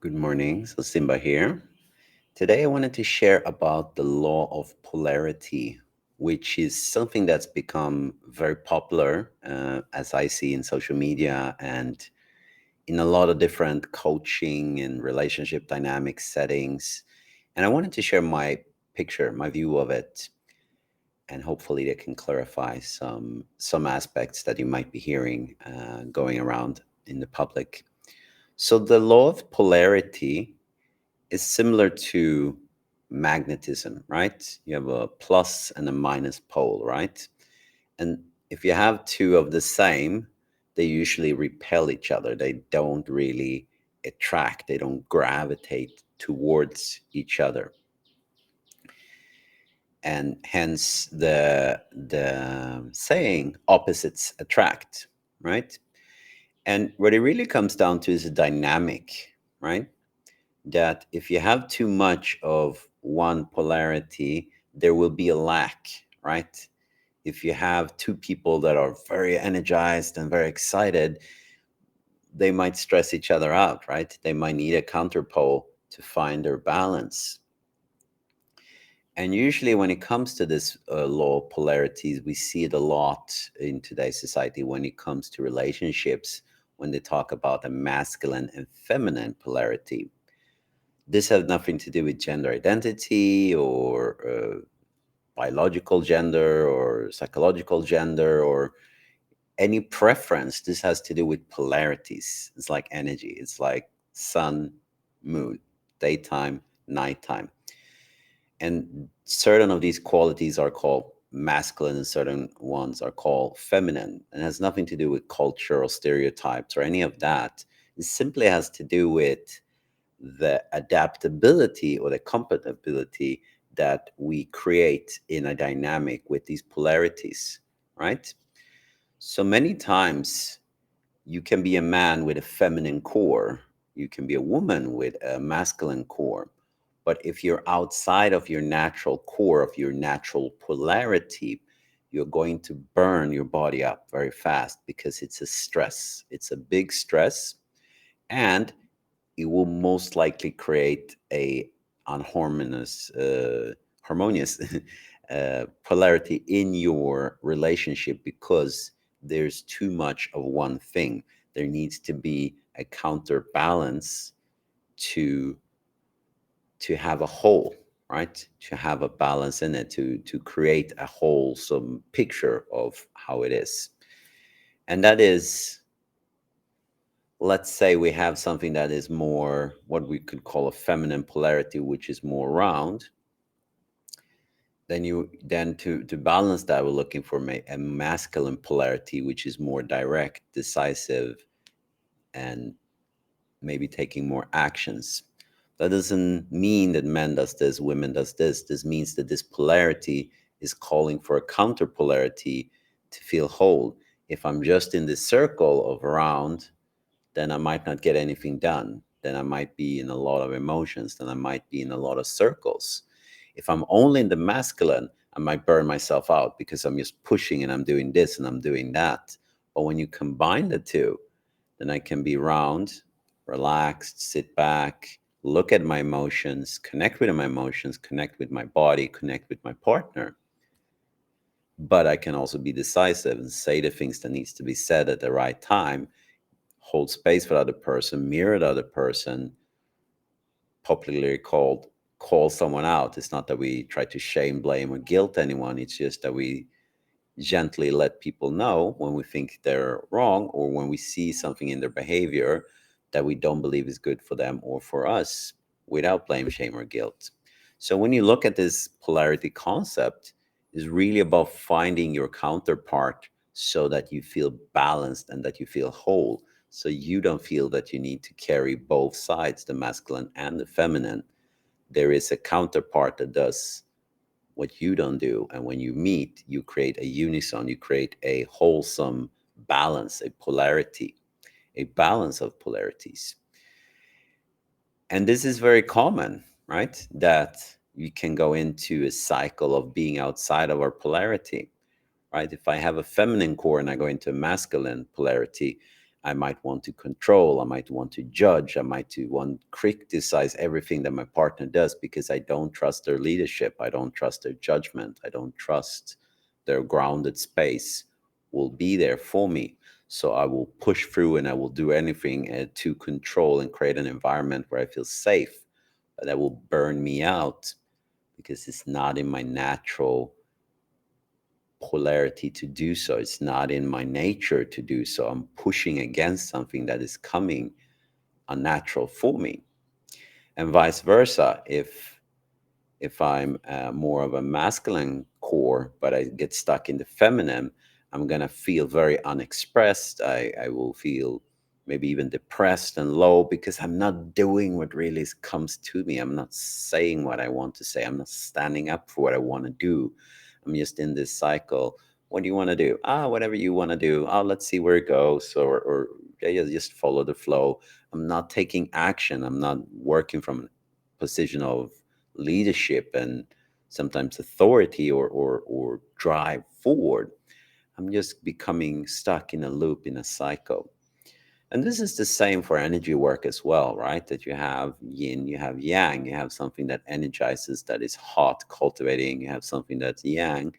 Good morning. So Simba here. Today I wanted to share about the law of polarity, which is something that's become very popular as I see in social media and in a lot of different coaching and relationship dynamic settings. And I wanted to share my picture, my view of it, and hopefully they can clarify some aspects that you might be hearing going around in the public. So the law of polarity is similar to magnetism, right? You have a plus and a minus pole, right? And if you have two of the same, they usually repel each other. They don't really attract, they don't gravitate towards each other. And hence the saying opposites attract, right? And what it really comes down to is a dynamic, right? That if you have too much of one polarity, there will be a lack, right? If you have two people that are very energized and very excited, they might stress each other out, right? They might need a counterpole to find their balance. And usually, when it comes to this law of polarities, we see it a lot in today's society when it comes to relationships, when they talk about a masculine and feminine polarity. This has nothing to do with gender identity or biological gender or psychological gender or any preference. This has to do with polarities. It's like energy, it's like sun, moon, daytime, nighttime. And certain of these qualities are called masculine and certain ones are called feminine. And it has nothing to do with culture or stereotypes or any of that. It simply has to do with the adaptability or the compatibility that we create in a dynamic with these polarities, right? So many times you can be a man with a feminine core, you can be a woman with a masculine core. But if you're outside of your natural core, of your natural polarity, you're going to burn your body up very fast because it's a stress. It's a big stress. And it will most likely create a unharmonious, harmonious polarity in your relationship because there's too much of one thing. There needs to be a counterbalance to have a whole, right? To have a balance in it, to create a wholesome picture of how it is, and that is, let's say we have something that is more what we could call a feminine polarity, which is more round. Then to balance that, we're looking for a masculine polarity, which is more direct, decisive, and maybe taking more actions. That doesn't mean that men does this, women does this. This means that this polarity is calling for a counter polarity to feel whole. If I'm just in this circle of round, then I might not get anything done. Then I might be in a lot of emotions. Then I might be in a lot of circles. If I'm only in the masculine, I might burn myself out because I'm just pushing and I'm doing this and I'm doing that. But when you combine the two, then I can be round, relaxed, sit back, look at my emotions, connect with my emotions, connect with my body, connect with my partner. But I can also be decisive and say the things that needs to be said at the right time, hold space for the other person, mirror the other person, popularly called call someone out. It's not that we try to shame, blame, or guilt anyone. It's just that we gently let people know when we think they're wrong or when we see something in their behavior that we don't believe is good for them or for us without blame, shame, or guilt. So when you look at this polarity concept, is really about finding your counterpart so that you feel balanced and that you feel whole. So you don't feel that you need to carry both sides, the masculine and the feminine. There is a counterpart that does what you don't do. And when you meet, you create a unison, you create a wholesome balance, a polarity, a balance of polarities. And this is very common, right? That we can go into a cycle of being outside of our polarity, right? If I have a feminine core and I go into a masculine polarity, I might want to control, I might want to judge, I might to want to criticize everything that my partner does because I don't trust their leadership, I don't trust their judgment, I don't trust their grounded space will be there for me. So I will push through and I will do anything to control and create an environment where I feel safe, but that will burn me out because it's not in my natural polarity to do so. It's not in my nature to do so. I'm pushing against something that is coming unnatural for me. And vice versa, if I'm more of a masculine core, but I get stuck in the feminine, I'm going to feel very unexpressed. I will feel maybe even depressed and low because I'm not doing what really comes to me. I'm not saying what I want to say. I'm not standing up for what I want to do. I'm just in this cycle. What do you want to do? Whatever you want to do. Let's see where it goes. Or yeah, just follow the flow. I'm not taking action. I'm not working from a position of leadership and sometimes authority or drive forward. I'm just becoming stuck in a loop, in a cycle. And this is the same for energy work as well, right? That you have yin, you have yang, you have something that energizes, that is hot, cultivating, you have something that's yang.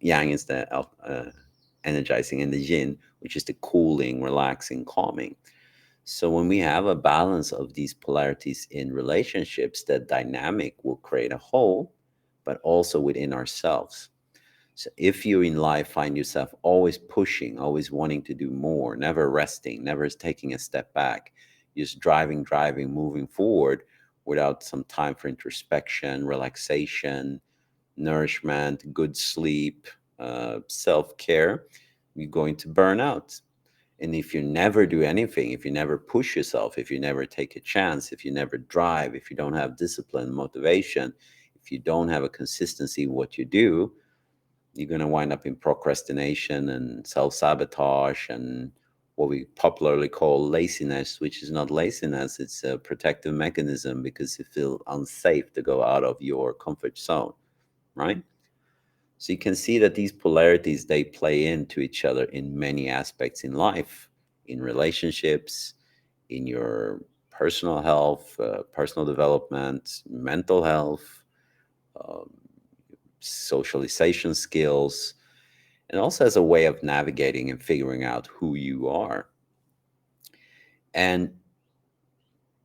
Yang is the energizing, and the yin, which is the cooling, relaxing, calming. So when we have a balance of these polarities in relationships, that dynamic will create a whole, but also within ourselves. So if you in life find yourself always pushing, always wanting to do more, never resting, never taking a step back, just driving, driving, moving forward without some time for introspection, relaxation, nourishment, good sleep, self care, you're going to burn out. And if you never do anything, if you never push yourself, if you never take a chance, if you never drive, if you don't have discipline, motivation, if you don't have a consistency in what you do, you're going to wind up in procrastination and self sabotage and what we popularly call laziness, which is not laziness, it's a protective mechanism because you feel unsafe to go out of your comfort zone, right? So you can see that these polarities, they play into each other in many aspects in life, in relationships, in your personal health, personal development, mental health, um, socialization skills, and also as a way of navigating and figuring out who you are. And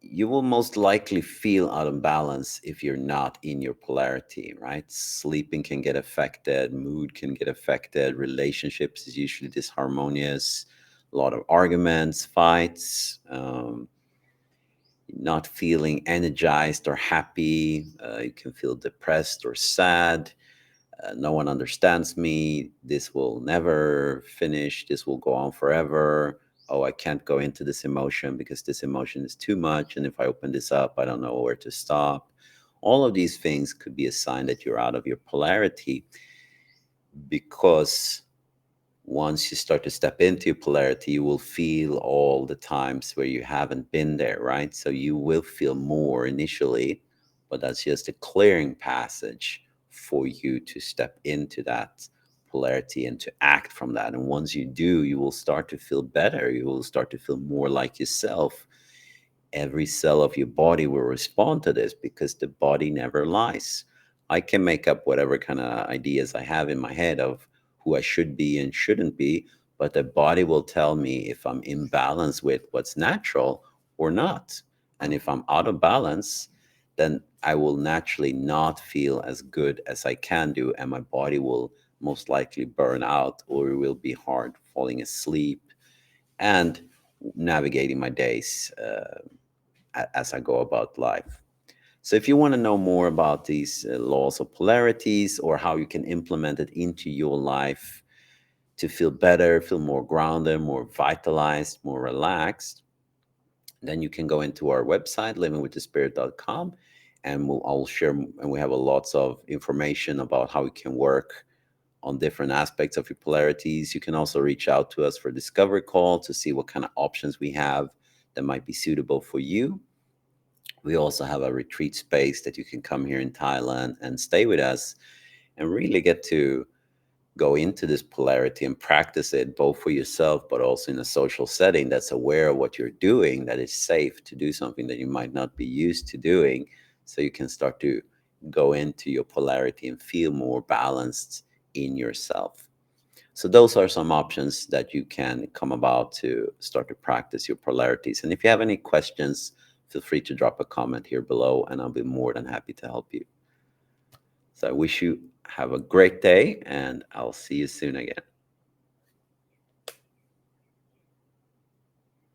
you will most likely feel out of balance if you're not in your polarity, right? Sleeping can get affected, mood can get affected, relationships is usually disharmonious, a lot of arguments, fights, not feeling energized or happy. You can feel depressed or sad. No one understands me. This will never finish. This will go on forever. Oh, I can't go into this emotion because this emotion is too much. And if I open this up, I don't know where to stop. All of these things could be a sign that you're out of your polarity, because once you start to step into polarity, you will feel all the times where you haven't been there, right? So you will feel more initially, but that's just a clearing passage for you to step into that polarity and to act from that. And once you do, you will start to feel better. You will start to feel more like yourself. Every cell of your body will respond to this because the body never lies. I can make up whatever kind of ideas I have in my head of who I should be and shouldn't be, but the body will tell me if I'm in balance with what's natural or not. And if I'm out of balance, then I will naturally not feel as good as I can do, and my body will most likely burn out, or it will be hard falling asleep and navigating my days as I go about life. So, if you want to know more about these laws of polarities or how you can implement it into your life to feel better, feel more grounded, more vitalized, more relaxed, then you can go into our website, livingwiththespirit.com, and I'll share, and we have a lots of information about how it can work on different aspects of your polarities. You can also reach out to us for a discovery call to see what kind of options we have that might be suitable for you. We also have a retreat space that you can come here in Thailand and stay with us and really get to go into this polarity and practice it both for yourself but also in a social setting that's aware of what you're doing, that is safe to do something that you might not be used to doing, so you can start to go into your polarity and feel more balanced in yourself. So those are some options that you can come about to start to practice your polarities. And if you have any questions, feel free to drop a comment here below and I'll be more than happy to help you. So I wish you have a great day and I'll see you soon again.